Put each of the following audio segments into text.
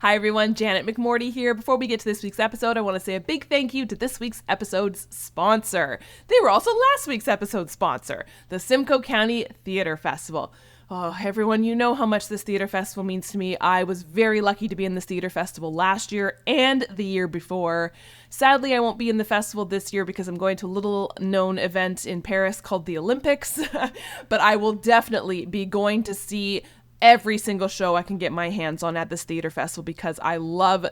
Hi everyone, Janet McMorty here. Before we get to this week's episode, I want to say a big thank you to this week's episode's sponsor. They were also last week's episode's sponsor, the Simcoe County Theater Festival. Oh, everyone, you know how much this theater festival means to me. I was very lucky to be in this theater festival last year and the year before. Sadly, I won't be in the festival this year because I'm going to a little known event in Paris called the Olympics, but I will definitely be going to see every single show I can get my hands on at this theater festival because I love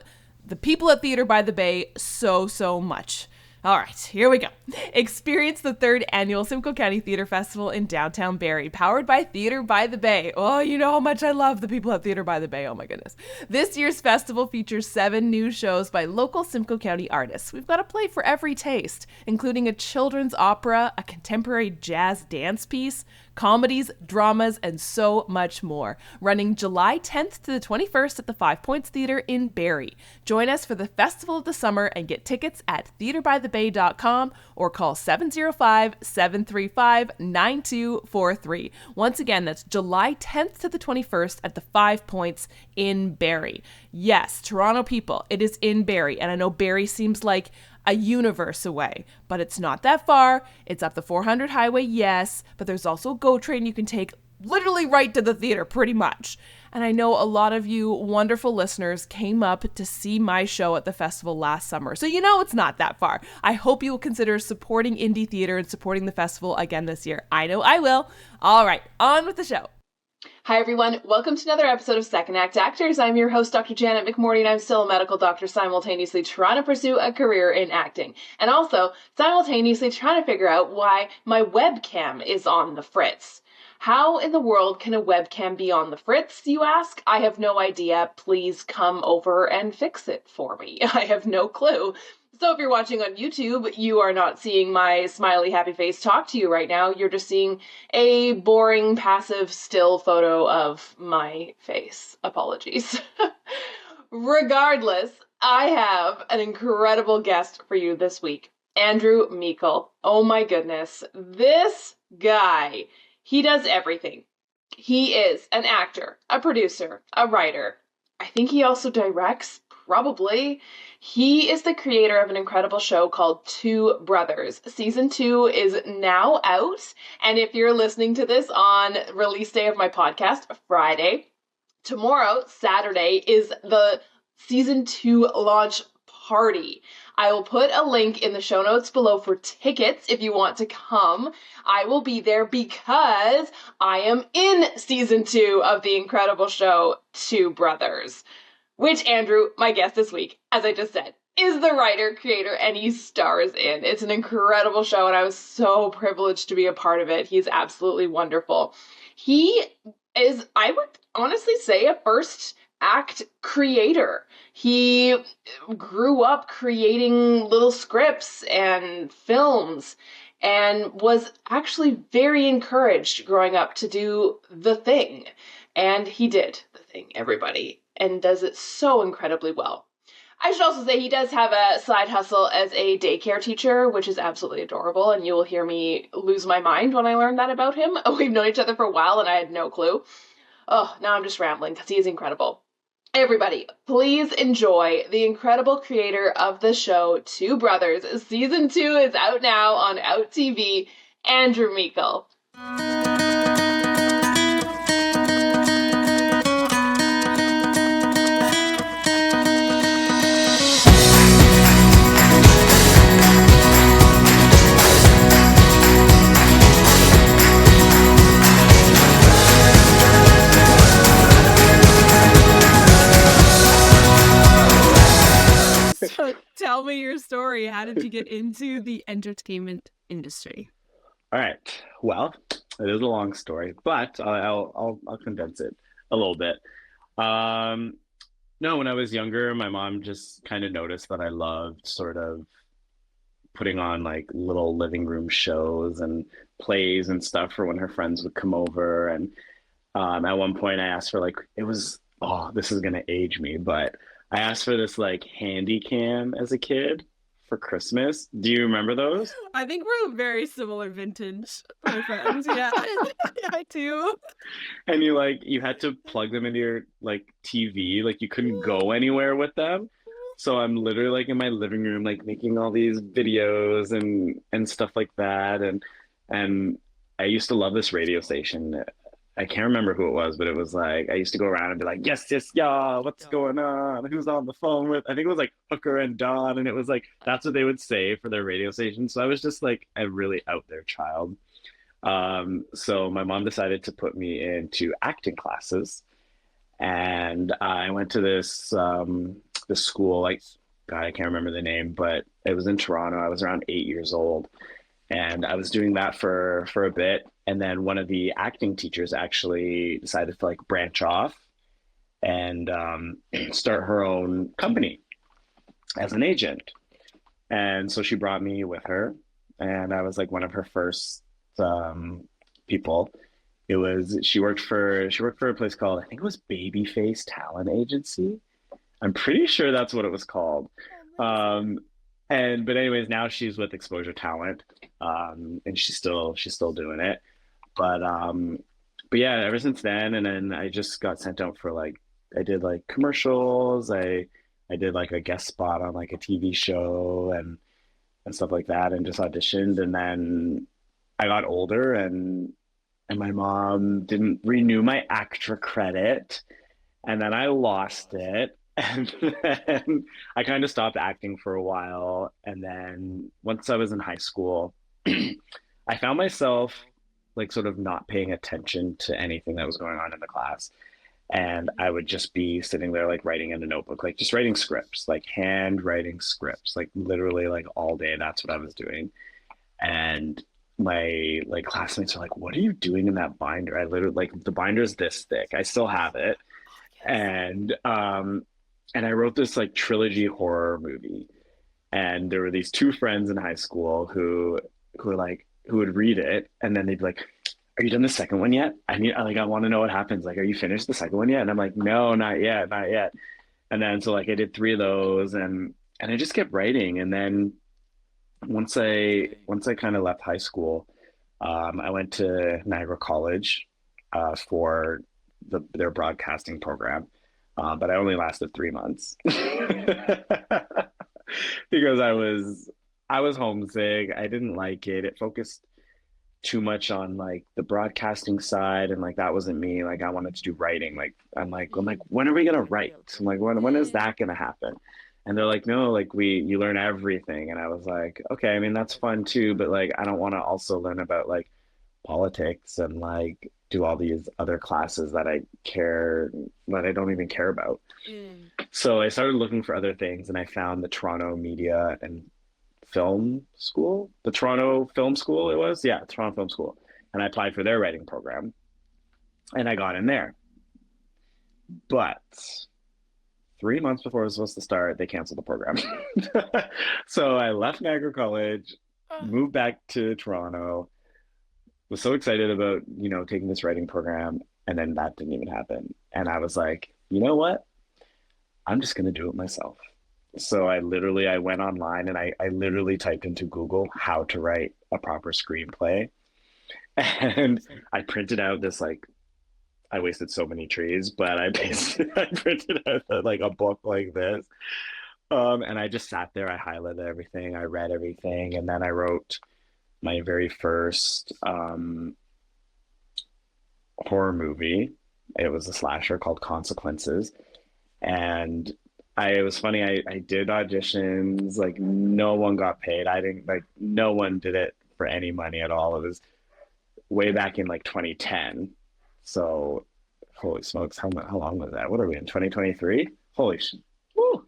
the people at Theater by the Bay so much. All right, here we go. Experience the 3rd annual Simcoe County Theater Festival in downtown Barrie, powered by Theater by the Bay. Oh, you know how much I love the people at Theater by the Bay. Oh my goodness. This year's festival features 7 new shows by local Simcoe County artists. We've got a play for every taste, including a children's opera, a contemporary jazz dance piece, comedies, dramas, and so much more. Running July 10th to the 21st at the 5 Points Theater in Barrie. Join us for the Festival of the Summer and get tickets at theaterbythebay.com or call 705-735-9243. Once again, that's July 10th to the 21st at the 5 Points in Barrie. Yes, Toronto people, it is in Barrie, and I know Barrie seems like a universe away, but it's not that far. It's up the 400 highway, yes, but there's also a GO train you can take literally right to the theater, pretty much. And I know a lot of you wonderful listeners came up to see my show at the festival last summer, so you know it's not that far. I hope you will consider supporting indie theater and supporting the festival again this year. I know I will. All right, on with the show. Hi everyone, welcome to another episode of Second Act Actors. I'm your host, Dr. Janet McMorty, and I'm still a medical doctor simultaneously trying to pursue a career in acting. And also simultaneously trying to figure out why my webcam is on the fritz. How in the world can a webcam be on the fritz, you ask? I have no idea. Please come over and fix it for me. I have no clue. So if you're watching on YouTube, you are not seeing my smiley happy face talk to you right now. You're just seeing a boring, passive, still photo of my face. Apologies. Regardless, I have an incredible guest for you this week. Andrew Meikle. Oh my goodness. This guy, he does everything. He is an actor, a producer, a writer. I think he also directs, probably. He is the creator of an incredible show called Two Brothers. Season 2 is now out, and if you're listening to this on release day of my podcast, Friday, tomorrow, Saturday, is the Season 2 launch party. I will put a link in the show notes below for tickets if you want to come. I will be there because I am in Season 2 of the incredible show Two Brothers, which Andrew, my guest this week, as I just said, is the writer, creator, and he stars in. It's an incredible show, and I was so privileged to be a part of it. He's absolutely wonderful. He is, I would honestly say, a first act creator. He grew up creating little scripts and films and was actually very encouraged growing up to do the thing. And he did the thing, everybody, and does it so incredibly well. I should also say he does have a side hustle as a daycare teacher, which is absolutely adorable, and you will hear me lose my mind when I learn that about him. We've known each other for a while, and I had no clue. Oh, now I'm just rambling, because he is incredible. Everybody, please enjoy the incredible creator of the show, Two Brothers. Season 2 is out now on Out TV, Andrew Meikle. So tell me your story. How did you get into the entertainment industry? All right. Well, it is a long story, but I'll condense it a little bit. No, when I was younger, my mom just kind of noticed that I loved sort of putting on like little living room shows and plays and stuff for when her friends would come over. And at one point, I asked for like it was this is gonna age me, but I asked for this like handy cam as a kid for Christmas. Do you remember those? I think we're a very similar vintage, my friends. Yeah, I do. And you had to plug them into your like TV, like you couldn't go anywhere with them. So I'm literally like in my living room, like making all these videos and stuff like that. And I used to love this radio station. I can't remember who it was, but it was like I used to go around and be like, yes, yes, yeah, what's going on? Who's on the phone with? I think it was like Hooker and Dawn, and it was like that's what they would say for their radio station. So I was just like a really out there child. So my mom decided to put me into acting classes, and I went to this school. Like, God, I can't remember the name, but it was in Toronto. I was around 8 years old, and I was doing that for a bit. And then one of the acting teachers actually decided to like branch off and start her own company as an agent. And so she brought me with her, and I was like one of her first people. It was she worked for a place called, I think it was Babyface Talent Agency. I'm pretty sure that's what it was called. Um, and but anyways, now she's with Exposure Talent, and she's still doing it. But but yeah, ever since then, and then I just got sent out for like I did like commercials. I did like a guest spot on like a TV show and stuff like that, and just auditioned. And then I got older, and my mom didn't renew my ACTRA credit, and then I lost it. And then I kind of stopped acting for a while. And then once I was in high school, I found myself like sort of not paying attention to anything that was going on in the class. And I would just be sitting there like writing in a notebook, like just writing scripts, like handwriting scripts, like literally like all day. That's what I was doing. And my like classmates are like, "What are you doing in that binder?" I literally like the binder is this thick. I still have it. And I wrote this like trilogy horror movie. And there were these two friends in high school who would read it, and then they'd be like, "Are you done the second one yet? I want to know what happens. Like, are you finished the second one yet?" And I'm like, "No, not yet, not yet." And then so like I did three of those, and I just kept writing. And then once I kind of left high school, I went to Niagara College for their broadcasting program, but I only lasted 3 months because I was homesick. I didn't like it. It focused too much on like the broadcasting side, and like that wasn't me. Like I wanted to do writing. Like I'm like when are we gonna write? I'm like when is that gonna happen? And they're like, no, like you learn everything. And I was like, okay, I mean that's fun too, but like I don't want to also learn about like politics and like do all these other classes that I don't even care about. Mm. So I started looking for other things, and I found the Toronto Media and Film School, the Toronto Film School, it was, yeah, Toronto Film School, and I applied for their writing program, and I got in there. But 3 months before I was supposed to start, they canceled the program. So I left Niagara College, moved back to Toronto, was so excited about, taking this writing program, and then that didn't even happen. And I was like, you know what? I'm just gonna do it myself. So I went online, and I literally typed into Google how to write a proper screenplay. And I printed out this like I wasted so many trees, but I printed out like a book like this. And I just sat there, I highlighted everything, I read everything, and then I wrote my very first horror movie. It was a slasher called Consequences. And it was funny, I did auditions, like no one got paid. I didn't like no one did it for any money at all. It was way back in like 2010. So holy smokes, how long was that? What are we in 2023? Holy sh Woo.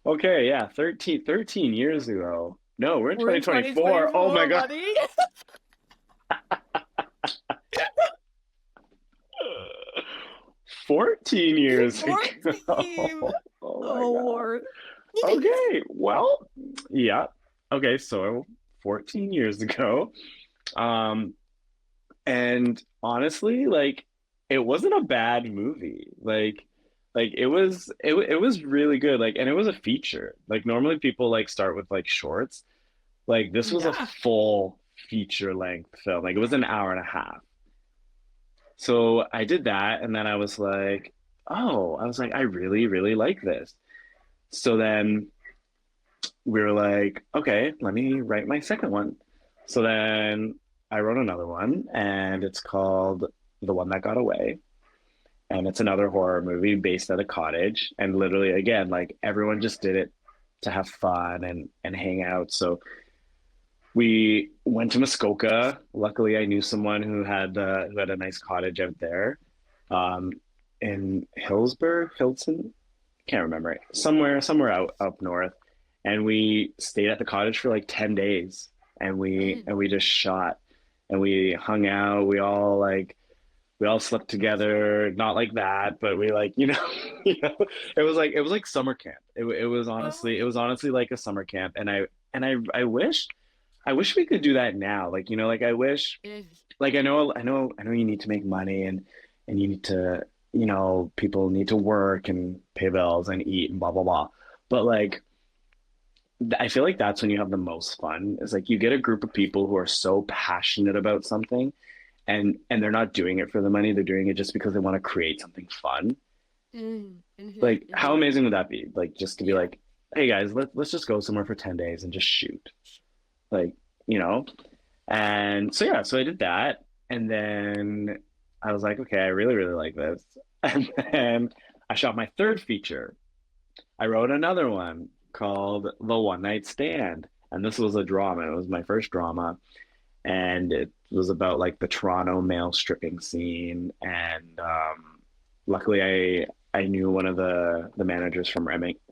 Okay, yeah, 13 years ago. No, we're in We're in 2024. Oh my 2024, God. buddy. 14 years ago. 14. Oh my Oh, God. Lord. Okay, well, yeah. Okay, so 14 years ago. Um, and honestly, like it wasn't a bad movie. Like Like it was really good. Like, and it was a feature. Like normally people like start with like shorts. Like this was a Yeah. full feature length film. Like it was an hour and a half. So I did that, and then I was like, oh, I was like, I really, really like this. So then we were like, okay, let me write my second one. So then I wrote another one, and it's called The One That Got Away. And it's another horror movie based at a cottage. And literally, again, like everyone just did it to have fun and hang out. So we went to Muskoka. Luckily, I knew someone who had a nice cottage out there, um, in Hillsburg, Hilton, can't remember it. Somewhere out up north. And we stayed at the cottage for like 10 days, and Mm. we just shot, and we hung out. We all slept together, not like that, but we like, it was like summer camp. Oh. It was honestly like a summer camp. And I wish we could do that now. Like, like I wish, It- like I know you need to make money, and you need to, people need to work and pay bills and eat and blah blah blah. But like I feel like that's when you have the most fun. Is like you get a group of people who are so passionate about something, and they're not doing it for the money, they're doing it just because they want to create something fun. Like how mhm. amazing would that be? Like just to be Yeah. like, hey guys, let's just go somewhere for 10 days and just shoot. Like, you know? And so yeah, so I did that, and then I was like, okay, I really, really like this. And then I shot my third feature. I wrote another one called The One Night Stand. And this was a drama. It was my first drama. And it was about like the Toronto male stripping scene. And luckily I knew one of the managers from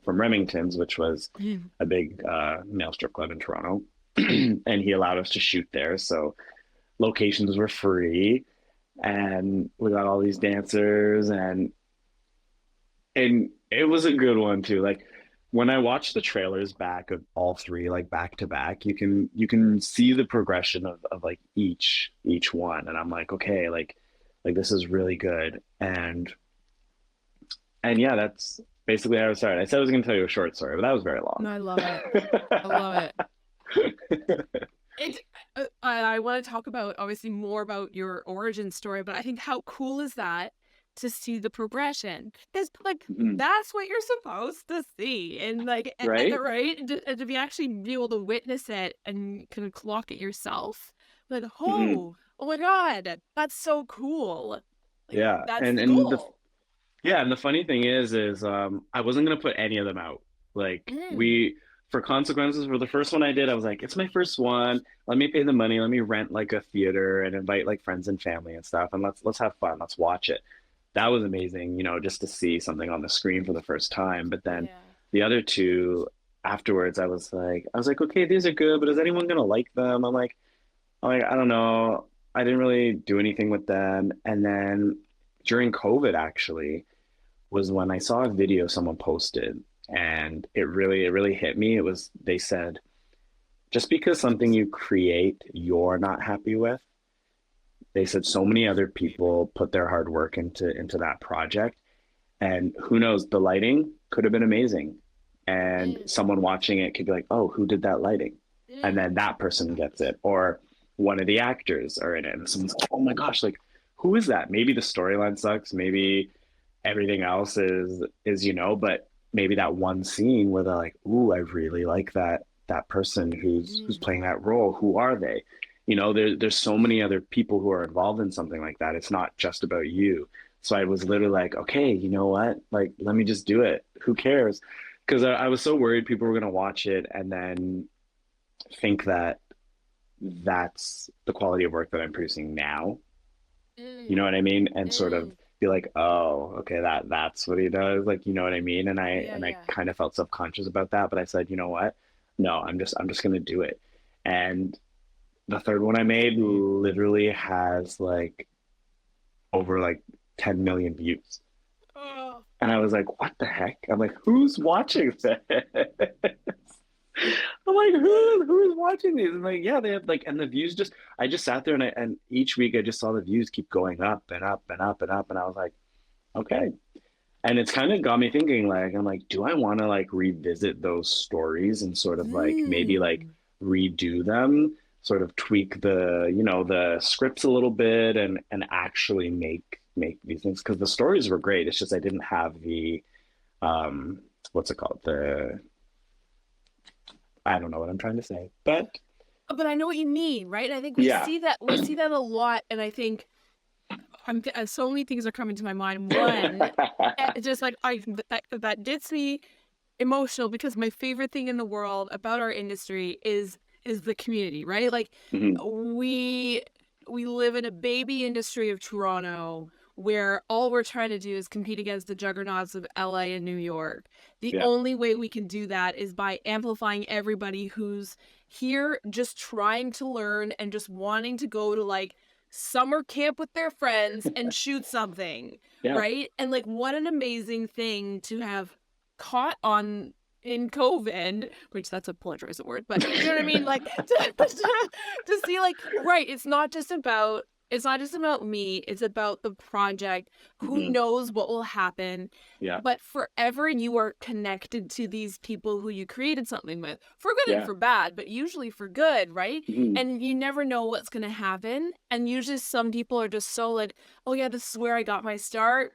Remington's, which was Mm. a big male strip club in Toronto. And he allowed us to shoot there. So locations were free, and we got all these dancers, and it was a good one too. Like when I watched the trailers back of all three, like back to back, you can see the progression of like each one. And I'm like, okay, like this is really good. And yeah, that's basically how I started. I said I was gonna tell you a short story, but that was very long. No, I love it. I love it. It, I want to talk about obviously more about your origin story, but I think how cool is that to see the progression? Because like Mhm. that's what you're supposed to see, and like Right? right, and to be actually be able to witness it and kind of clock it yourself, like Hmm. oh my god, that's so cool. Like Yeah. that's And the and the goal. Yeah, and the funny thing is I wasn't gonna put any of them out. Like Mm. we for consequences for the first one I did, I was like, it's my first one. Let me pay the money. Let me rent like a theater and invite like friends and family and stuff, and let's have fun. Let's watch it. That was amazing, just to see something on the screen for the first time. But then Yeah. the other two afterwards, I was like, okay, these are good, but is anyone gonna like them? I'm like, I don't know. I didn't really do anything with them. And then during COVID, actually was when I saw a video someone posted, and it really hit me. They said, just because something you create you're not happy with, they said so many other people put their hard work into that project, and who knows, the lighting could have been amazing, and Mm. someone watching it could be like, oh, who did that lighting? And Mm. then that person gets it, or one of the actors are in it, and someone's like, oh my gosh, like who is that? Maybe the storyline sucks, maybe everything else is but maybe that one scene where they're like, ooh, I really like that person who's Mm. playing that role. Who are they? There's so many other people who are involved in something like that. It's not just about you. So I was literally like, okay, you know what? Like, let me just do it. Who cares? Because I was so worried people were gonna watch it and then think that that's the quality of work that I'm producing now. You know Mm. what I mean? And sort of Mm. be like, oh, okay, that's what he does. Like, you know what I mean? And I Yeah, and I yeah. kind of felt self-conscious about that, but I said, you know what? No, I'm just gonna do it. And the third one I made literally has like over like 10 million views. Oh. And I was like, what the heck? I'm like, who's watching this? I'm like, who's watching these? And like, yeah, they have like, and the views just, I just sat there, and each week I just saw the views keep going up and up and up and up. And I was like, okay. And it's kind of got me thinking, like, I'm like, do I want to like revisit those stories and sort of like maybe like Mm. redo them, sort of tweak the, you know, the scripts a little bit and actually make these things because the stories were great. It's just I didn't have the um what's it called? The I don't know what I'm trying to say, but But I know what you mean, right? I think yeah. we see that a lot, and I think so many things are coming to my mind. One, just like that gets me emotional because my favorite thing in the world about our industry is the community, right? Like Mhm. we we live in a baby industry of Toronto where all we're trying to do is compete against the juggernauts of LA and New York. The Yeah. only way we can do that is by amplifying everybody who's here just trying to learn and just wanting to go to like summer camp with their friends and shoot something, Yeah. right? And like what an amazing thing to have caught on in COVID, which that's a plagiarized word, but you know what I mean? Like to see like, right, it's not just about me, it's about the project. Who Mhm. knows what will happen? Yeah. But forever you are connected to these people who you created something with, for good and Yeah. for bad, but usually for good, right? Mhm. And you never know what's going to happen. And usually some people are just so like, oh yeah, this is where I got my start.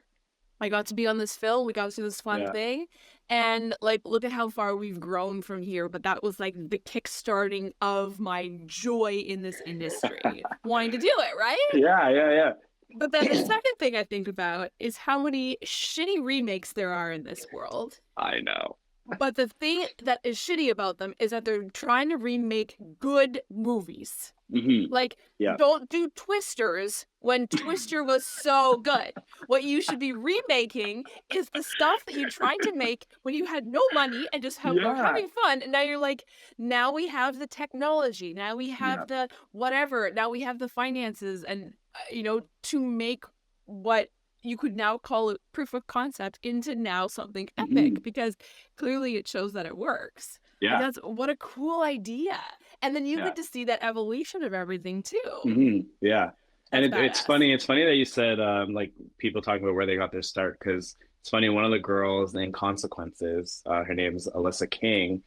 I got to be on this film. We got to do this fun Yeah. thing. And like, look at how far we've grown from here. But that was like the kickstarting of my joy in this industry, wanting to do it, right? Yeah, yeah, But then the yeah. second thing I think about is how many shitty remakes there are in this world. I know. But the thing that is shitty about them is that they're trying to remake good movies. Hmm. Like, Yeah. don't do Twisters when Twister was so good. What you should be remaking is the stuff that you tried to make when you had no money and just were Yeah. having fun. And now you're like, now we have the technology. Now we have Yeah. the whatever. Now we have the finances and, to make what you could now call it proof of concept into now something epic Mhm. because clearly it shows that it works. Like Yeah. that's what a cool idea. And then you Yeah. get to see that evolution of everything too. Hmm. Yeah. And That's it's badass. funny. It's funny that you said like people talking about where they got their start because it's funny. One of the girls in Consequences, her name's Alyssa King.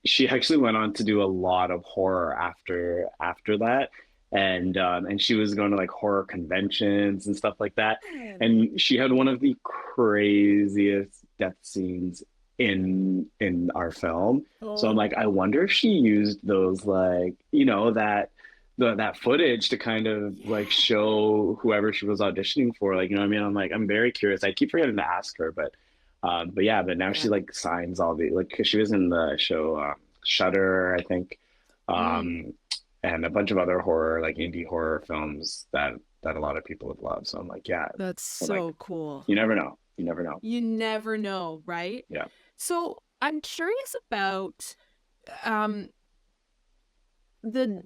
She actually went on to do a lot of horror after that, and she was going to like horror conventions and stuff like that. And she had one of the craziest death scenes in our film. So I'm Oh, like, I wonder if she used those like, you know, that footage to kind of like yeah. show whoever she was auditioning for, like, you know what I mean? I'm like, I'm very curious. I keep forgetting to ask her, but yeah, but now she Yeah. like signs all the like, 'cause she was in the show Shutter, I think, Mm, um, and a bunch of other horror, like indie horror films that a lot of people would love. So I'm like, yeah, that's I'm like, so cool. you never know, you never know. You never know, right? Yeah. So I'm curious about um the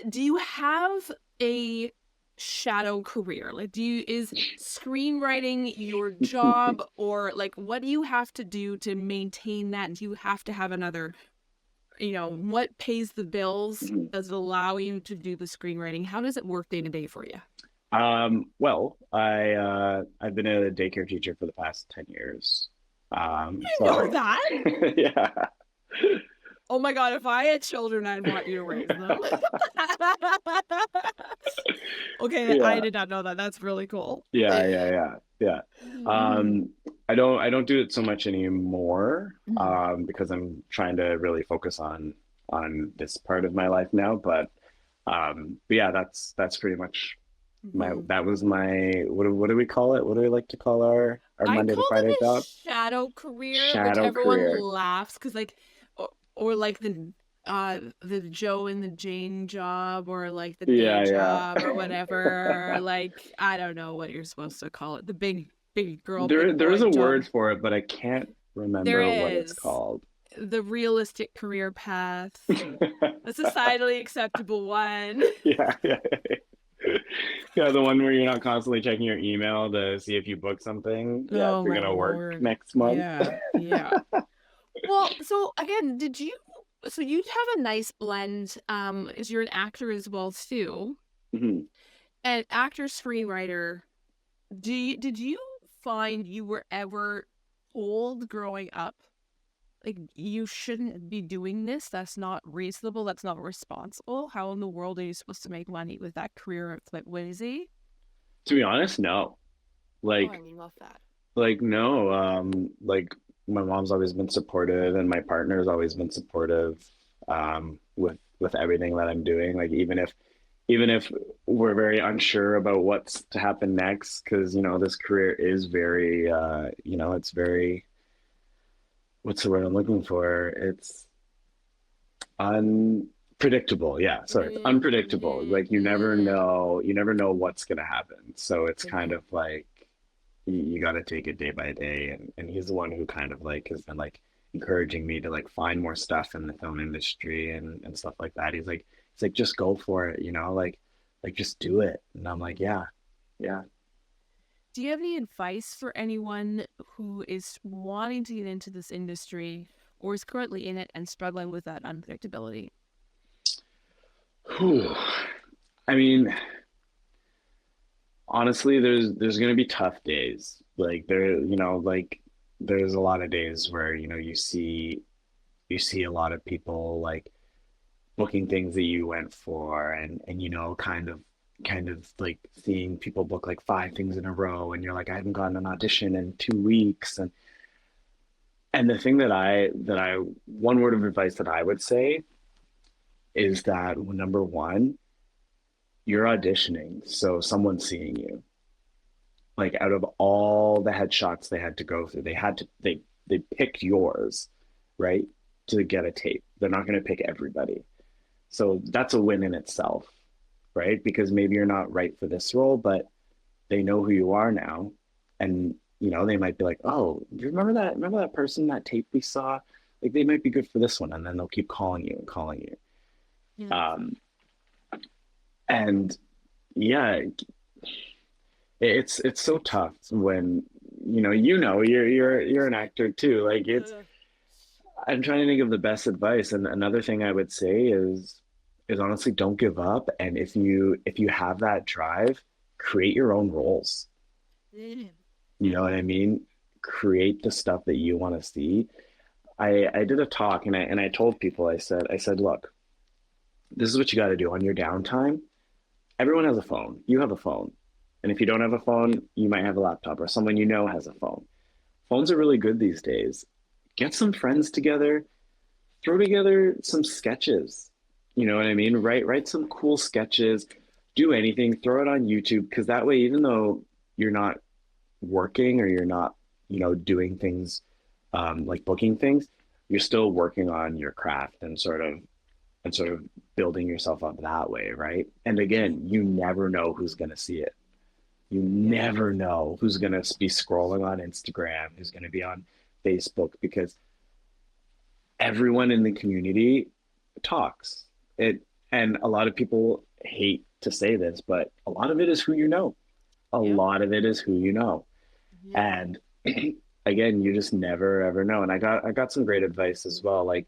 do you have a shadow career? Like is screenwriting your job or like what do you have to do to maintain that? Do you have to have another, what pays the bills? Mhm. Does it allow you to do the screenwriting? How does it work day to day for you? Well, I've been a daycare teacher for the past 10 years. You So know that. yeah. Oh my God, if I had children, I'd want you to raise them. Okay, I Yeah. did not know that. That's really cool. Yeah. Um, I don't do it so much anymore, because I'm trying to really focus on this part of my life now. But yeah, that's pretty much Mhm. that was my what do we call it? What do we like to call our I Monday to call Friday it a job? shadow career, which Shadow everyone career. laughs because, like, or like the Joe and the Jane job, or like the day Yeah, job, or whatever. yeah. Like, I don't know what you're supposed to call it. The big girl, big There is boy a job. word for it, but I can't There remember what it's is called. the realistic career path, the societally acceptable one. Yeah, yeah. Yeah, the one where you're not constantly checking your email to see if you book something. Yeah, if Oh you're my gonna work Lord. next month. Yeah, yeah. Well, so again, so you have a nice blend, as you're an actor as well too. Mhm. And actor screenwriter, did you find you were ever told growing up, like, you shouldn't be doing this? That's not reasonable. That's not responsible. How in the world are you supposed to make money with that career of Clint Whizzy? To be honest, no. Oh, Like I love that. no, like my mom's always been supportive and my partner's always been supportive with everything that I'm doing. Like even if we're very unsure about what's to happen next, because this career is very it's very, what's the word I'm looking for? It's unpredictable. Yeah, sorry, it's unpredictable. Like you never know what's gonna happen. So it's kind of like you got to take it day by day. And he's the one who kind of like has been like encouraging me to like find more stuff in the film industry and stuff like that. He's like just go for it, like just do it. And I'm like, yeah, yeah. Do you have any advice for anyone who is wanting to get into this industry or is currently in it and struggling with that unpredictability? Whew. I mean, honestly, there's gonna be tough days. Like like there's a lot of days where you see a lot of people like booking things that you went for, and kind of like seeing people book like five things in a row, and you're like, I haven't gotten an audition in 2 weeks. And the thing that I one word of advice that I would say is that, well, number one, you're auditioning, so someone's seeing you. Like out of all the headshots they had to go through, they picked yours, right, to get a tape. They're not going to pick everybody. So that's a win in itself, right? Because maybe you're not right for this role, but they know who you are now. And they might be like, "Oh, do you remember that person, that tape we saw? Like they might be good for this one." And then they'll keep calling you and calling you. Yeah. Um, and yeah, it's so tough when you're an actor too. Like I'm trying to think of the best advice. And another thing I would say is honestly, don't give up. And if you have that drive, create your own roles. You know what I mean? Create the stuff that you want to see. I did a talk, and I told people, I said, look, this is what you got to do on your downtime. Everyone has a phone. You have a phone. And if you don't have a phone, you might have a laptop, or someone has a phone. Phones are really good these days. Get some friends together, throw together some sketches. You know what I mean? Write some cool sketches, do anything, throw it on YouTube, because that way, even though you're not working or you're not, doing things like booking things, you're still working on your craft and sort of building yourself up that way, right? And again, you never know who's going to see it. You never know who's going to be scrolling on Instagram, who's going to be on Facebook, because everyone in the community talks. And a lot of people hate to say this, but a lot of it is who you know. A lot of it is who you know. Yeah. And again, you just never ever know. And I got some great advice as well. Like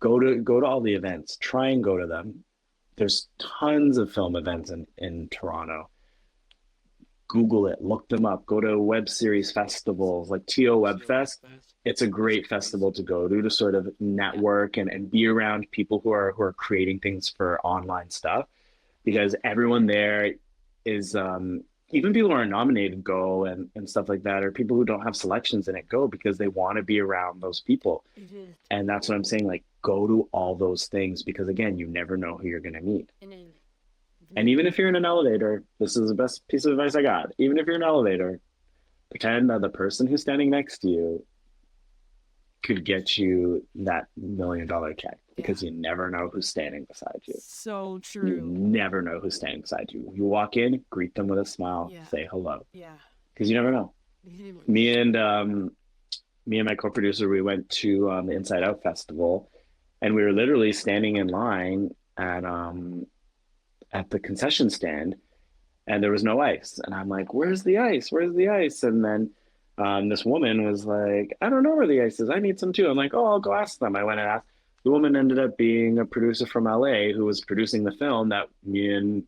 go to all the events, try and go to them. There's tons of film events in Toronto. Google it, look them up, go to web series festivals like TO Web Fest. It's a great festival to go to sort of network and be around people who are creating things for online stuff, because everyone there is even people who are nominated go and stuff like that, or people who don't have selections in it go because they want to be around those people. And that's what I'm saying, like go to all those things, because again, you never know who you're going to meet. And even if you're in an elevator, this is the best piece of advice I got. Even if you're in an elevator, pretend that the person who's standing next to you could get you that $1 million check, because you never know who's standing beside you. So You true. never know who's standing beside you. You walk in, greet them with a smile, say hello, because you never know. Me and my co-producer, we went to the Inside Out Festival, and we were literally standing in line at the concession stand, and there was no ice. And I'm like, "Where's the ice? Where's the ice?" And then this woman was like, "I don't know where the ice is. I need some too." I'm like, "Oh, I'll go ask them." I went and asked. The woman ended up being a producer from LA who was producing the film that me and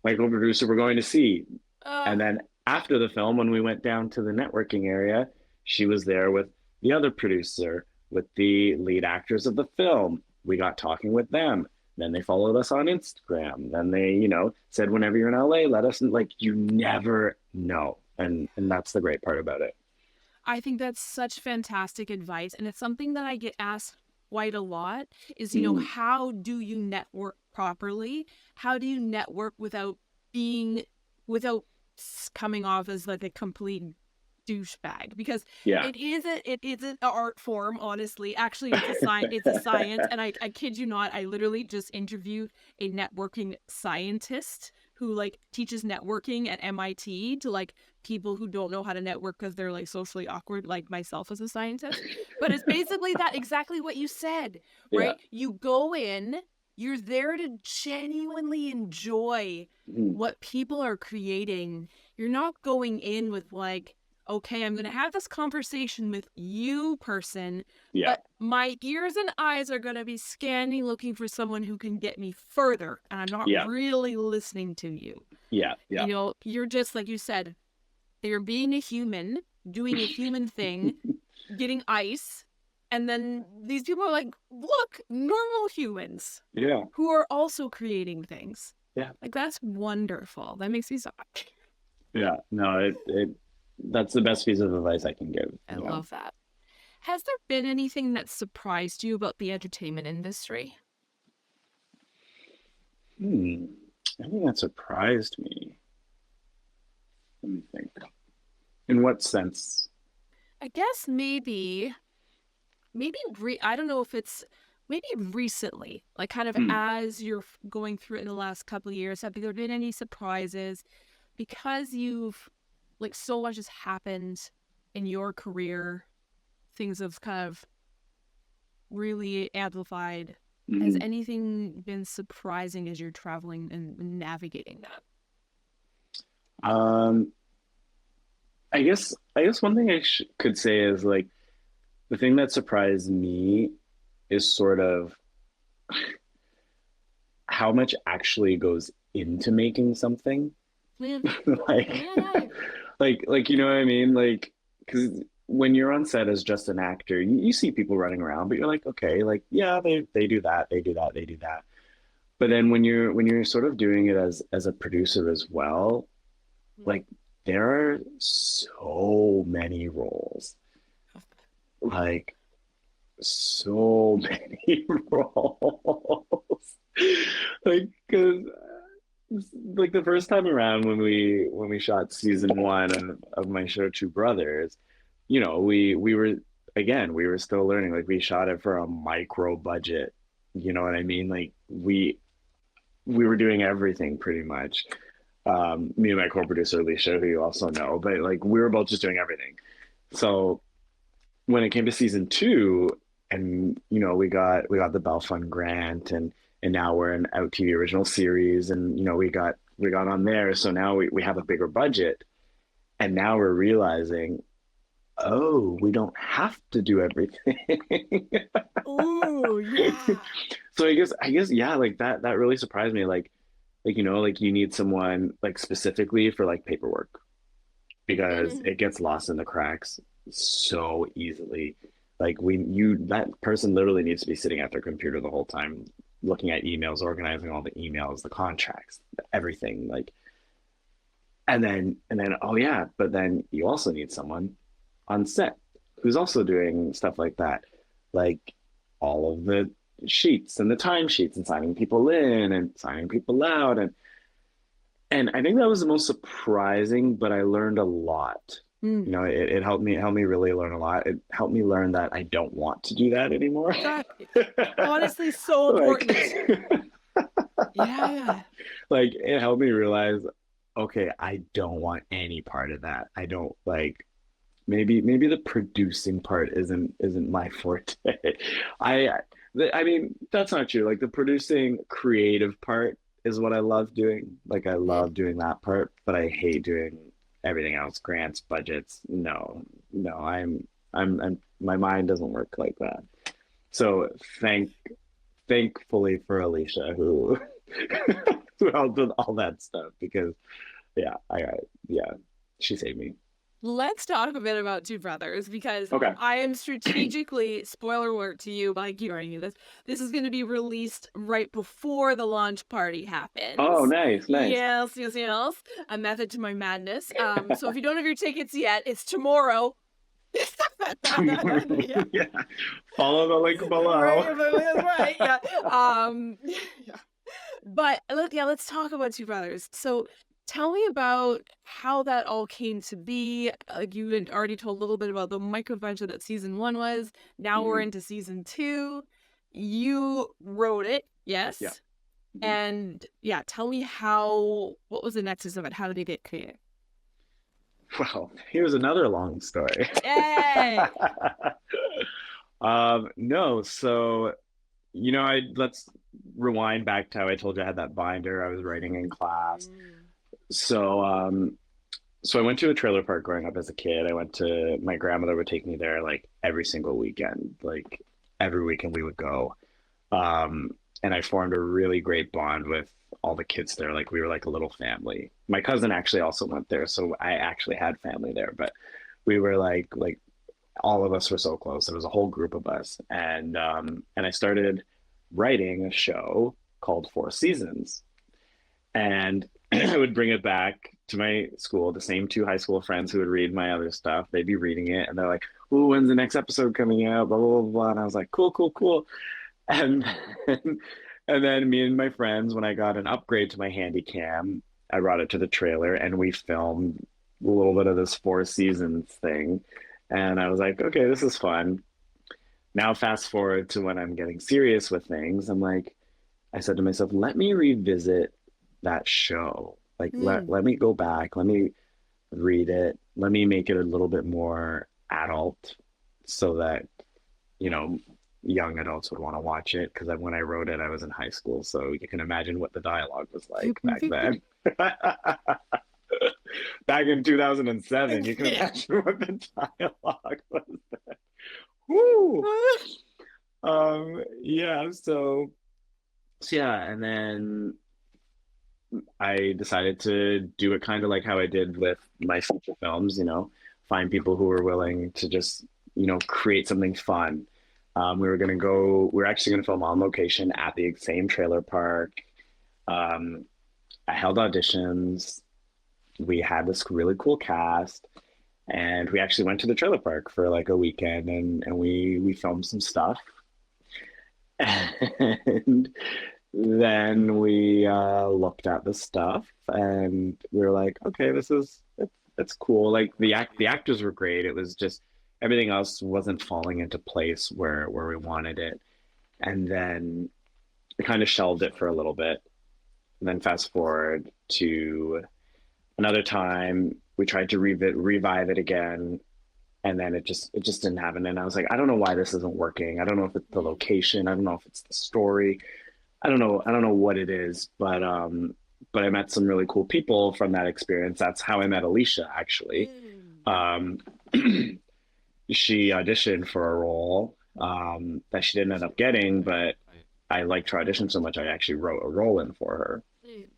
my co-producer were going to see. And then after the film, when we went down to the networking area, she was there with the other producer, with the lead actors of the film. We got talking with them. Then they followed us on Instagram. Then they, said, whenever you're in LA, let us, like, you never know. And that's the great part about it. I think that's such fantastic advice. And it's something that I get asked quite a lot is, Mm, how do you network properly? How do you network without coming off as like a complete douchebag? Because yeah. it is an art form, honestly. Actually, it's a science. And I kid you not, I literally just interviewed a networking scientist who like teaches networking at MIT to like people who don't know how to network because they're like socially awkward, like myself as a scientist. But it's basically that exactly what you said, Yeah. right? You go in, you're there to genuinely enjoy Mm, what people are creating. You're not going in with like, okay, I'm going to have this conversation with you, person, yeah. but my ears and eyes are going to be scanning, looking for someone who can get me further. And I'm not Yeah. really listening to you. Yeah. Yeah. You're just, like you said, you're being a human, doing a human thing, getting ice. And then these people are like, look, normal humans Yeah. who are also creating things. Yeah. Like, that's wonderful. That makes me so happy. Yeah. No, that's the best piece of advice I can give. I love that. Has there been anything that surprised you about the entertainment industry? Hmm. I think that surprised me. Let me think. In what sense? I guess maybe I don't know if it's maybe recently, like kind of Hmm. as you're going through it in the last couple of years, have there been any surprises because you've like so much has happened in your career, things have kind of really amplified. Has Hmm. anything been surprising as you're traveling and navigating that? Um, I guess one thing could say is like the thing that surprised me is sort of how much actually goes into making something. Yeah, like, yeah, like you know what I mean? Like, because when you're on set as just an actor, you see people running around, but you're like, okay, like yeah, they do that, they do that, they do that. But then when you're sort of doing it as a producer as well, like there are so many roles, like so many roles, like because like the first time around when we shot season one of my show Two Brothers, we were again we were still learning. Like we shot it for a micro budget. You know what I mean? Like we were doing everything pretty much. Me and my co-producer Alicia, who you also know, but like we were both just doing everything. So when it came to season two, and we got the Bell Fund grant, and now we're in Out TV original series, and we got on there. So now we have a bigger budget, and now we're realizing, oh, we don't have to do everything. oh yeah. So I guess yeah, like that really surprised me. Like you need someone like specifically for like paperwork because Mhm. it gets lost in the cracks so easily. Like that person literally needs to be sitting at their computer the whole time, looking at emails, organizing all the emails, the contracts, everything. Like, and then oh yeah, but then you also need someone on set who's also doing stuff like that, like all of the sheets and the time sheets and signing people in and signing people out, and I think that was the most surprising, but I learned a lot. Mm. It helped me really learn a lot. It helped me learn that I don't want to do that anymore. God, honestly, so like, important. Yeah. like it helped me realize, okay, I don't want any part of that. I don't like maybe the producing part isn't my forte. I I mean that's not true. Like the producing creative part is what I love doing. Like I Mm. love doing that part, but I hate doing everything else, grants, budgets. No, no, I'm my mind doesn't work like that. So thankfully for Alicia who who helped with all that stuff because yeah, yeah, she saved me. Let's talk a bit about Two Brothers, because Okay. I am strategically, spoiler alert to you, but you already knew this. This is going to be released right before the launch party happens. Oh, nice. Yes. A method to my madness. So if you don't have your tickets yet, it's tomorrow. Yeah. Follow the link below. Right. Yeah. Yeah. But let's talk about Two Brothers. So tell me about how that all came to be. You had already told a little bit about the micro-adventure that season 1 was. Now we're into season 2. You wrote it, yes? Yeah. And tell me what was the nexus of it? How did it get created? Well, here's another long story. Hey! No, so let's rewind back to how I told you I had that binder I was writing in class. So so I went to a trailer park growing up as a kid. My grandmother would take me there like every single weekend. Like every weekend we would go. And I formed a really great bond with all the kids there. Like we were like a little family. My cousin actually also went there, so I actually had family there, but we were like all of us were so close. There was a whole group of us. And I started writing a show called Four Seasons. And I would bring it back to my school, the same 2 high school friends who would read my other stuff. They'd be reading it and they're like, "Ooh, when's the next episode coming out? Blah, blah, blah, blah." And I was like, cool. And and then me and my friends, when I got an upgrade to my handy cam, I brought it to the trailer and we filmed a little bit of this Four Seasons thing. And I was like, okay, this is fun. Now fast forward to when I'm getting serious with things. I said to myself, let me revisit that show. Like let me go back, let me read it, let me make it a little bit more adult so that, young adults would want to watch it. Because when I wrote it, I was in high school, so you can imagine what the dialogue was like back then. Back in 2007, you can imagine what the dialogue was then. Woo! And then I decided to do it kind of like how I did with my feature films, find people who were willing to just, create something fun. We were actually going to film on location at the same trailer park. I held auditions. We had this really cool cast, and we actually went to the trailer park for like a weekend, and we filmed some stuff. And then we looked at the stuff and we were like, okay, it's cool. Like the actors were great. It was just everything else wasn't falling into place where we wanted it. And then we kind of shelved it for a little bit. And then fast forward to another time, we tried to revive it again. And then it just didn't happen. And I was like, I don't know why this isn't working. I don't know if it's the location. I don't know if it's the story. I don't know what it is, but I met some really cool people from that experience. That's how I met Alicia, actually. She auditioned for a role that she didn't end up getting, but I liked her audition so much I actually wrote a role in for her.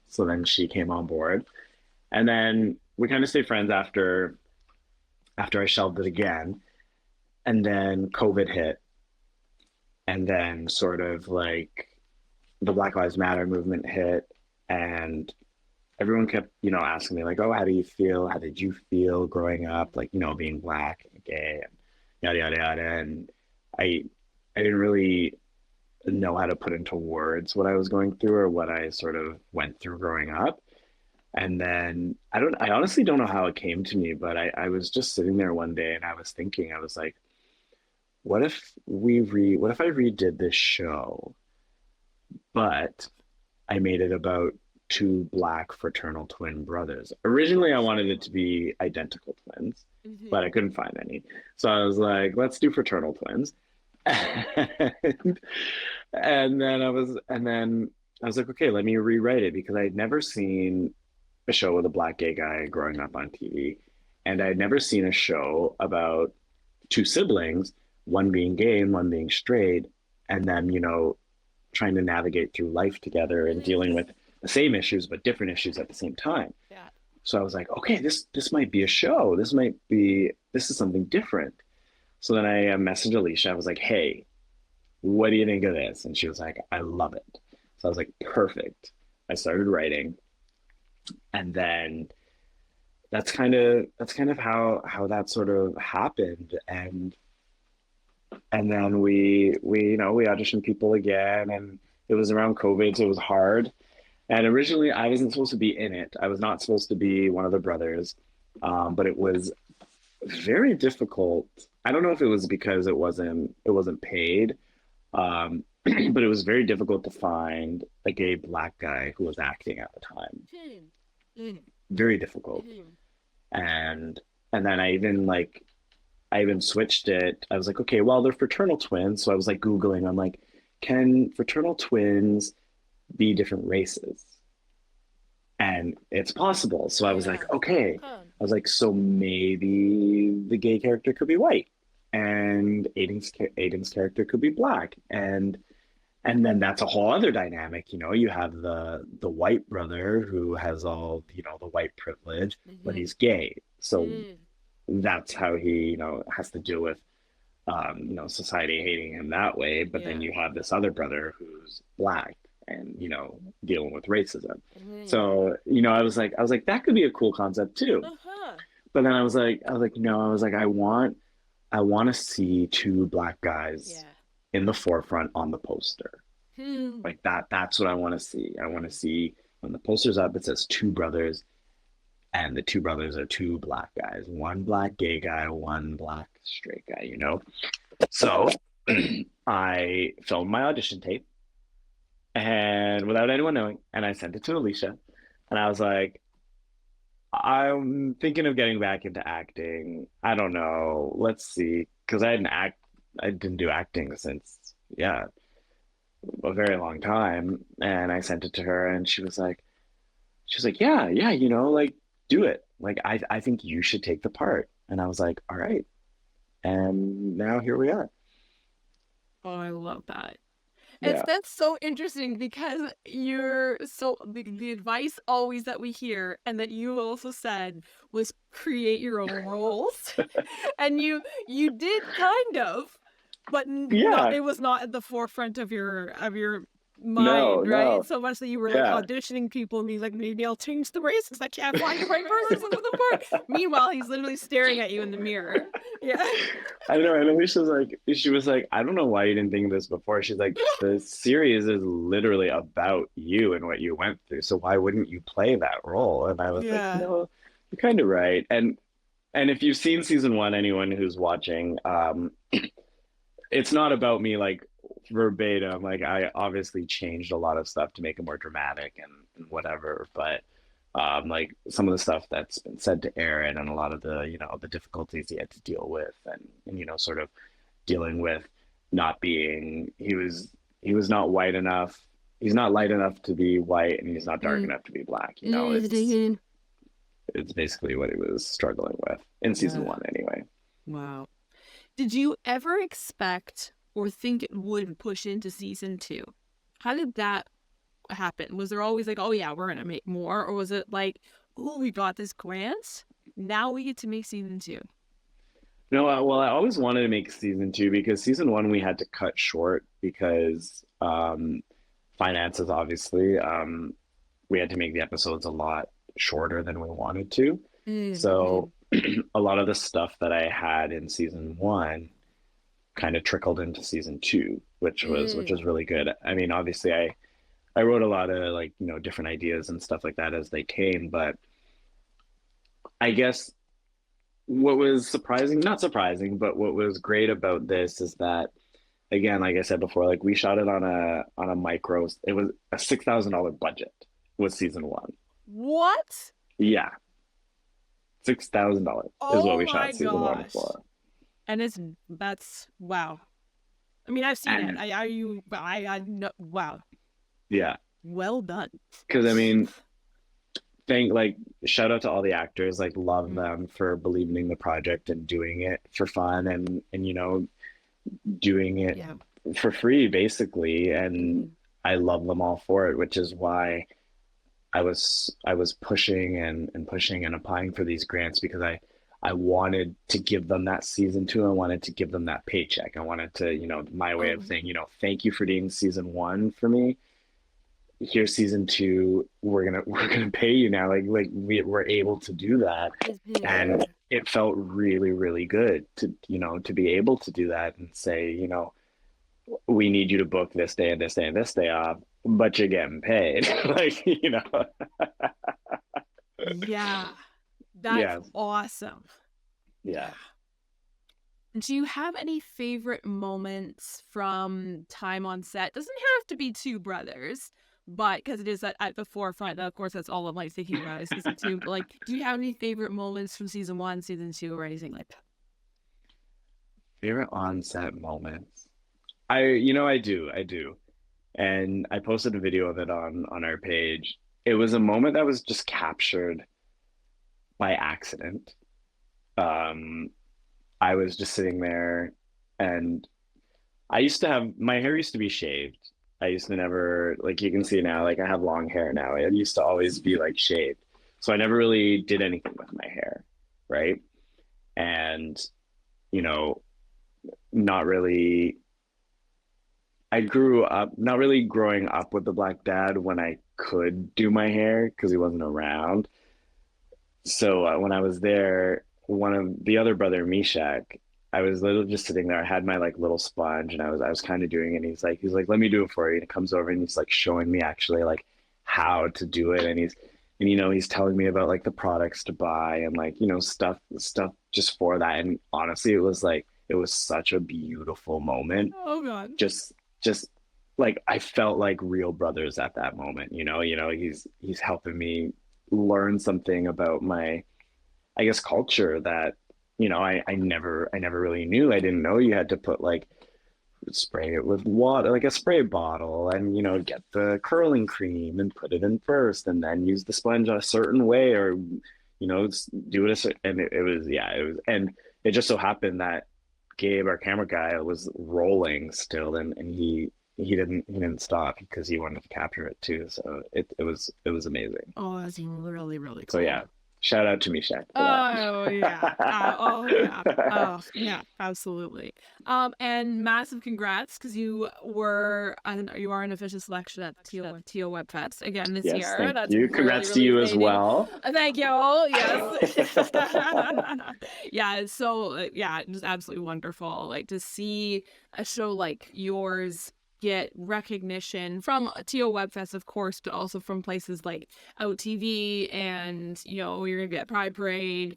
So then she came on board, and then we kind of stayed friends after I shelved it again, and then COVID hit, and then sort of like the Black Lives Matter movement hit, and everyone kept, asking me like, oh, how do you feel? How did you feel growing up? Like, being Black and gay and yada, yada, yada. And I didn't really know how to put into words what I was going through or what I sort of went through growing up. And then I honestly don't know how it came to me, but I was just sitting there one day and I was thinking, I was like, what if I redid this show, but I made it about 2 Black fraternal twin brothers. Originally, I wanted it to be identical twins, but I couldn't find any. So I was like, let's do fraternal twins. and then I was like, okay, let me rewrite it, because I'd never seen a show with a Black gay guy growing up on TV. And I'd never seen a show about 2 siblings, one being gay and one being straight, and then, trying to navigate through life together and dealing with the same issues but different issues at the same time. So I was like, okay, this might be a show. This is something different. So then I messaged Alicia. I was like, hey, what do you think of this? And she was like, I love it. So I was like, perfect. I started writing, and then that's kind of how that sort of happened. And then we auditioned people again, and it was around COVID, so it was hard. And originally, I wasn't supposed to be in it. I was not supposed to be one of the brothers, but it was very difficult. I don't know if it was because it wasn't paid, but it was very difficult to find a gay black guy who was acting at the time. Mm. Very difficult. Mm. And and then I even switched it. I was like, okay, well, they're fraternal twins. So I was like Googling, I'm like, can fraternal twins be different races? And it's possible. So I was Yeah. like, okay. Huh. I was like, so maybe the gay character could be white, and Aiden's character could be black, and then that's a whole other dynamic. You have the white brother who has all the white privilege, but Mm-hmm. he's gay. So Mm. that's how he has to deal with society hating him that way. But then Yeah. you have this other brother who's black and dealing with racism. Mm. So I was like that could be a cool concept too. Uh-huh. But then I was like no, I was like I want to see two black guys Yeah. in the forefront on the poster. Hmm. Like that's what I want to see. I want to see when the poster's up, it says two brothers, and the two brothers are two black guys, one black gay guy, one black straight guy. So I filmed my audition tape, and without anyone knowing, and I sent it to Alicia, and I was like, I'm thinking of getting back into acting. I don't know. Let's see, because I didn't do acting since, yeah, a very long time. And I sent it to her, and she was like, yeah, yeah, like do it. Like I think you should take the part. And I was like, all right. And now here we are. Oh, I love that. Yeah. That's so interesting because you're so the advice always that we hear and that you also said was create your own roles. And you did kind of, but not Yeah. it was not at the forefront of your No, mind, right? no. So much that you were like Yeah. auditioning people and being like, maybe I'll change the race because I can't find the right person for the part. Meanwhile, he's literally staring at you in the mirror. Yeah. I know. And she was like, I don't know why you didn't think of this before. She's like, the series is literally about you and what you went through. So why wouldn't you play that role? And I was like, Yeah. you're kind of right. And if you've seen season one, anyone who's watching, it's not about me like verbatim. Like I obviously changed a lot of stuff to make it more dramatic and whatever, but like some of the stuff that's been said to Aaron and a lot of the difficulties he had to deal with and sort of dealing with not being he was not white enough. He's not light enough to be white, and he's not dark Mm. enough to be black. Mm. It's basically what he was struggling with in season Yeah. one anyway. Wow. Did you ever expect or think it would push into season 2? How did that happen? Was there always like, oh yeah, we're gonna make more, or was it like, oh, we got this grant, now we get to make season 2? No, well, I always wanted to make season two because season one we had to cut short because finances, obviously. We had to make the episodes a lot shorter than we wanted to. Mm-hmm. So a lot of the stuff that I had in season one kind of trickled into season two, which was really good. I mean, obviously, I wrote a lot of like different ideas and stuff like that as they came, but I guess what was surprising, not surprising, but what was great about this is that, again, like I said before, like we shot it on a micro. It was a $6,000 budget was season one. What? Yeah, $6,000 is what Oh we my shot season one gosh. for. And that's wow. I mean, I've seen it. And I know. Wow. yeah, Well done. because I mean, shout out to all the actors. Like, love them for believing in the project and doing it for fun and doing it Yeah. for free basically. And I love them all for it, which is why I was pushing and pushing and applying for these grants because I wanted to give them that season two. I wanted to give them that paycheck. I wanted to, my way of Oh, saying, thank you for doing season one for me. Here's season two. We're gonna pay you now. Like we're able to do that, and mhm. it felt really really good to be able to do that and say, we need you to book this day and this day and this day off, but you're getting paid. Like. Yeah, that's Yeah, awesome. yeah. Yeah. Do you have any favorite moments from time on set? Doesn't have to be Two Brothers, but because it is at the forefront. Of course, that's all I'm like thinking about is season two. But like, do you have any favorite moments from season one, season two, or anything like that? Favorite on-set moments. I do. And I posted a video of it on our page. It was a moment that was just captured by accident. Um, I was just sitting there, and I used to have my hair used to be shaved. I used to never, like, you can see now, like I have long hair now. It used to always be like shaved. So I never really did anything with my hair, right? And, you know, not really I grew up not really growing up with the black dad when I could do my hair because he wasn't around. So when I was there, one of the other brother, Mishak, I was literally just sitting there. I had my like little sponge, and I was kind of doing it. And he's like, let me do it for you. And he comes over and he's like showing me actually like how to do it. And he's telling me about like the products to buy and like stuff just for that. And honestly, it was such a beautiful moment. Oh God. Just like I felt like real brothers at that moment. He's helping me learn something about my, I guess, culture that I never really knew. I didn't know you had to put like spray it with water, like a spray bottle, and get the curling cream and put it in first, and then use the sponge a certain way, or do it and it was, yeah, it was, and it just so happened that Gabe, our camera guy, was rolling still, and he didn't stop because he wanted to capture it too. So it was amazing. Oh, that's really, really So cool. yeah, shout out to Mishak for Oh yeah. Oh yeah. that. Oh yeah. Absolutely. And massive congrats because you are an official selection at TO Web Fest again this Yes, year. thank That's you. really Congrats to really you as exciting. well. Thank you. Yes. Yeah. It's so yeah, just absolutely wonderful. Like to see a show like yours get recognition from TO Webfest, of course, but also from places like OTV, and you're gonna get Pride Parade,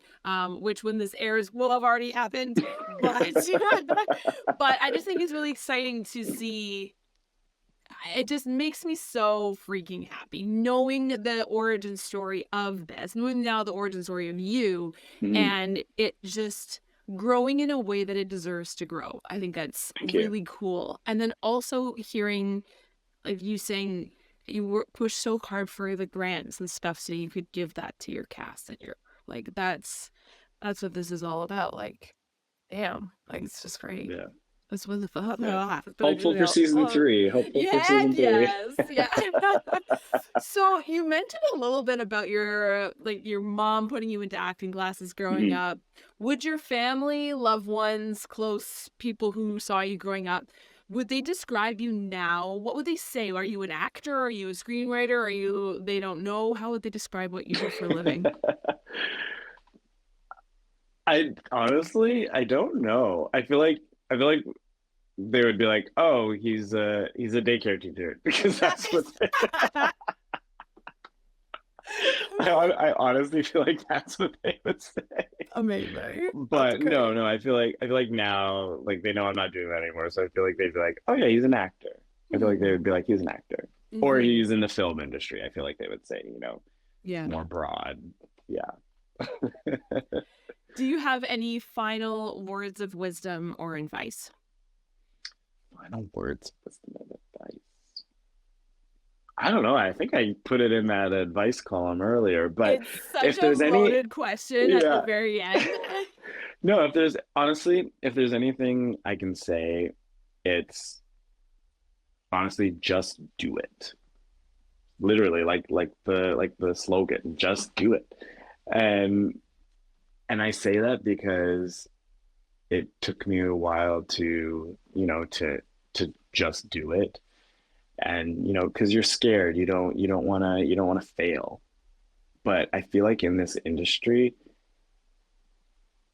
which when this airs will have already happened. But but I just think it's really exciting to see. It just makes me so freaking happy knowing the origin story of this, knowing now the origin story of you, Mhm. and it just growing in a way that it deserves to grow. I think that's Thank you. really cool. And then also hearing like you saying you were pushed so hard for the grants and stuff so you could give that to your cast and your like that's what this is all about. Like, damn, like it's just great. Yeah. That's what the fuck. Yeah. Hopeful for season three. Hopeful for Yeah, season three. yes, yeah. So you mentioned a little bit about your like your mom putting you into acting classes growing Mhm. up. Would your family, loved ones, close people who saw you growing up, would they describe you now? What would they say? Are you an actor? Are you a screenwriter? Are you, they don't know? How would they describe what you do for a living? I honestly, I don't know. I feel like they would be like, "Oh, he's a daycare teacher," because that's what I honestly feel like that's what they would say. Amazing. That's But no, great. no, I feel like now, like they know I'm not doing that anymore, so I feel like they'd be like, "Oh yeah, he's an actor." I feel like they Mm-hmm. would be like, "He's an actor," or Mm-hmm. he's in the film industry. I feel like they would say, Yeah. more broad. Yeah. Do you have any final words of wisdom or advice? Final words of wisdom and advice. I don't know. I think I put it in that advice column earlier, but It's such if a there's any, loaded question at the yeah, very end. no, if there's anything I can say, it's honestly just do it. literally like the slogan, just do it. And I say that because it took me a while to, to just do it. And, because you're scared, you don't want to fail. But I feel like in this industry,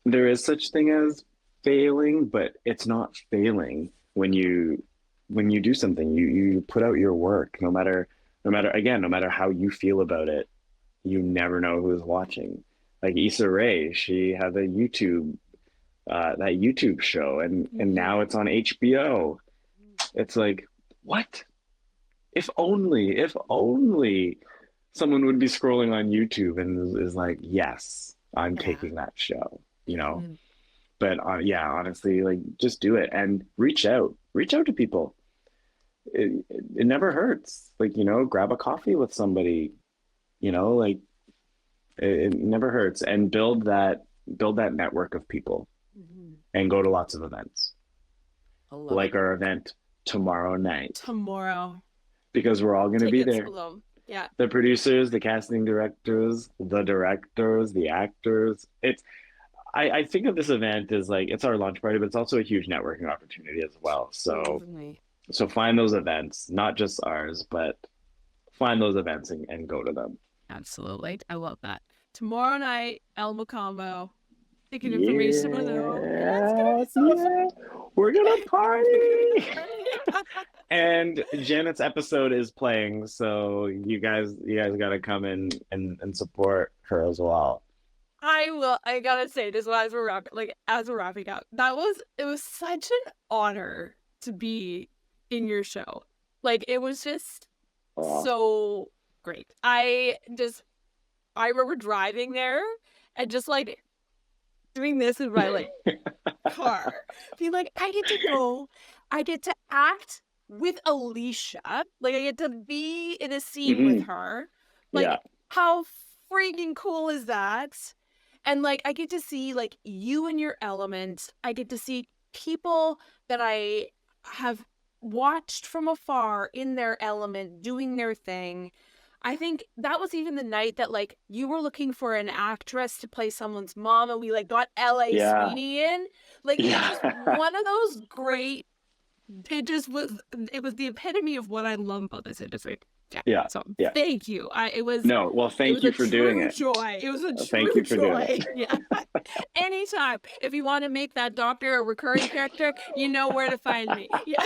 there is such thing as failing, but it's not failing when you do something. You put out your work, no matter how you feel about it. You never know who's watching. Like Issa Rae, she had that YouTube show, and now it's on HBO. It's like, what? If only someone would be scrolling on YouTube and is like, yes, I'm Yeah. taking that show, you know? Mhm. But yeah, honestly, like just do it and reach out to people. It never hurts. Like, grab a coffee with somebody, like it never hurts, and build that network of people Mhm. and go to lots of events I love like it. our event tomorrow night Tomorrow. because we're all going to be Tickets there. below. Yeah. The producers, the casting directors, the directors, the actors. I think of this event as like it's our launch party, but it's also a huge networking opportunity as well. So Totally. find those events, not just ours, but find those events and go to them. Absolutely. I love that. Tomorrow night, Elmo Combo. Taking information below. Yeah, it's gonna Yeah, be so yeah, we're gonna party. fun. And Janet's episode is playing, so you guys gotta come in and support her as well. I will. I gotta say, just as we're wrapping up, it was such an honor to be in your show. Like, it was just Oh. so great. I remember driving there and just like doing this in my car, being like, I get to act with Alicia. Like, I get to be in a scene with her. Yeah. Like, how freaking cool is that? And like, I get to see like you in your element. I get to see people that I have watched from afar in their element, doing their thing. I think that was even the night that like you were looking for an actress to play someone's mom, and we like got L.A. Yeah. Sweeney in. Like, it's just Yeah. one of those great. It was the epitome of what I love about this industry. Yeah. Yeah. So Yeah. thank you. No, well, thank you for doing it. Joy. It was a Thank true you for doing joy. it. Yeah. Anytime. If you want to make that doctor a recurring character, you know where to find me. Yeah.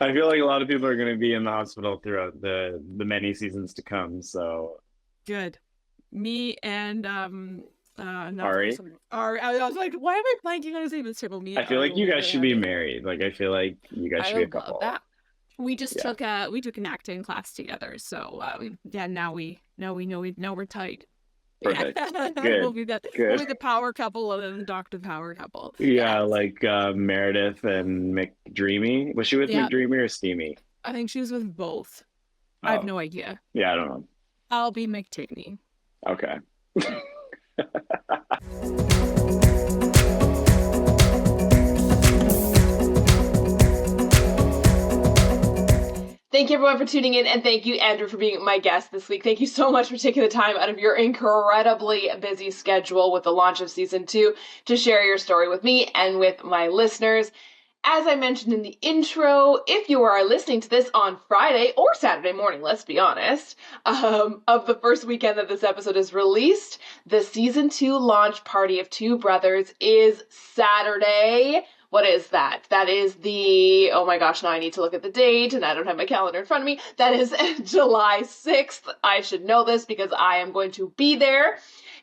I feel like a lot of people are going to be in the hospital throughout the many seasons to come. So Good. Me and Ari. Ari. I was like, why am I blanking on his name? It's terrible. Me. I feel Ari like you will guys be should be happy. married. Like I feel like you guys should be a couple. Love that. We just Yeah. took an acting class together, so now we know we're tight. Perfect. Yeah. Good. We'll be Good. the power couple and then Dr. Power couple. Yeah, like Meredith and McDreamy. Was she with Yeah. McDreamy or Steamy? I think she was with both. I have Oh. no idea. Yeah, I don't know. I'll be McTigney. Okay. Thank you everyone for tuning in, and thank you, Andrew, for being my guest this week. Thank you so much for taking the time out of your incredibly busy schedule with the launch of season 2 to share your story with me and with my listeners. As I mentioned in the intro, if you are listening to this on Friday or Saturday morning, let's be honest, of the first weekend that this episode is released, the season 2 launch party of Two Brothers is Saturday. What is that? That is oh my gosh, now I need to look at the date and I don't have my calendar in front of me. That is July 6th. I should know this because I am going to be there.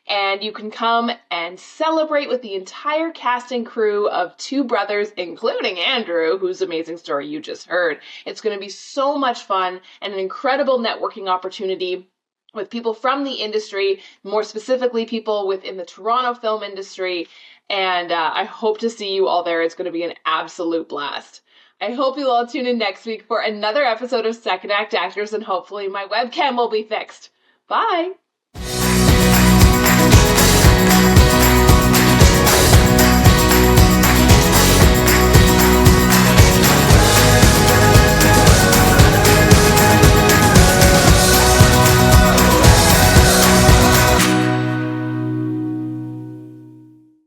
And you can come and celebrate with the entire cast and crew of Two Brothers, including Andrew, whose amazing story you just heard. It's going to be so much fun and an incredible networking opportunity with people from the industry, more specifically people within the Toronto film industry. And I hope to see you all there. It's going to be an absolute blast. I hope you'll all tune in next week for another episode of Second Act Actors, and hopefully my webcam will be fixed. Bye!